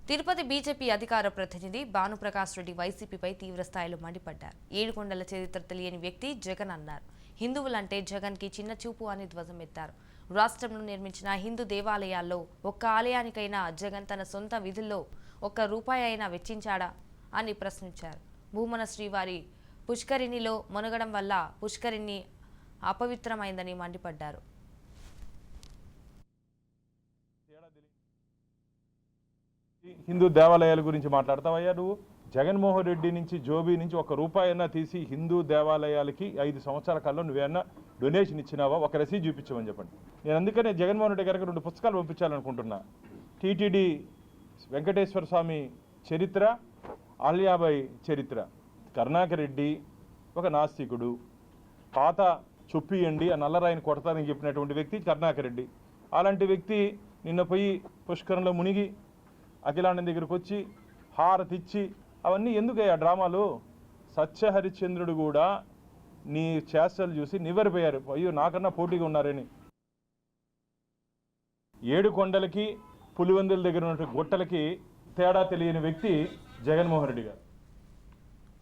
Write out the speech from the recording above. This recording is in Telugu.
తిరుపతి బీజేపీ అధికార ప్రతినిధి భానుప్రకాష్ రెడ్డి వైసీపీపై తీవ్రస్థాయిలో మండిపడ్డారు. ఏడుకొండల చరిత్ర తెలియని వ్యక్తి జగన్ అన్నారు. హిందువులంటే జగన్కి చిన్న చూపు అని ధ్వజమెత్తారు. రాష్ట్రంలో నిర్మించిన హిందూ దేవాలయాల్లో ఒక్క ఆలయానికైనా జగన్ తన సొంత విధుల్లో ఒక్క రూపాయి అయినా వెచ్చించాడా అని ప్రశ్నించారు. భూమన శ్రీవారి పుష్కరిణిలో మునగడం వల్ల పుష్కరిణి అపవిత్రమైందని మండిపడ్డారు. హిందూ దేవాలయాల గురించి మాట్లాడతావయ్యా నువ్వు? జగన్మోహన్ రెడ్డి నుంచి జోబీ నుంచి ఒక్క రూపాయి అన్నా తీసి హిందూ దేవాలయాలకి 5 సంవత్సరాల కాలంలో నువ్వేమన్నా డొనేషన్ ఇచ్చినావా? ఒక రసీదు చూపించమని చెప్పండి. నేను అందుకనే జగన్మోహన్ రెడ్డి గారికి 2 పుస్తకాలు పంపించాలనుకుంటున్నా. టీటీడీ వెంకటేశ్వర స్వామి చరిత్ర, ఆలియాబాయి చరిత్ర. కరుణాకర్ రెడ్డి ఒక నాస్తికుడు, పాత చొప్పియండి ఆ నల్లరాయిని కొడతారని చెప్పినటువంటి వ్యక్తి కరుణాకర్ రెడ్డి. అలాంటి వ్యక్తి నిన్న పోయి పుష్కరంలో మునిగి అఖిలాండం దగ్గరకు వచ్చి హారతిచ్చి అవన్నీ ఎందుకయ్యా డ్రామాలు? సత్యహరిశ్చంద్రుడు కూడా నీ చేష్టలు చూసి నివ్వెరపోయారు. అయ్యో నాకన్నా పోటీగా ఉన్నారని. 7 కొండలకి పులివెందుల దగ్గర ఉన్న గుట్టలకి తేడా తెలియని వ్యక్తి జగన్మోహన్ రెడ్డి గారు.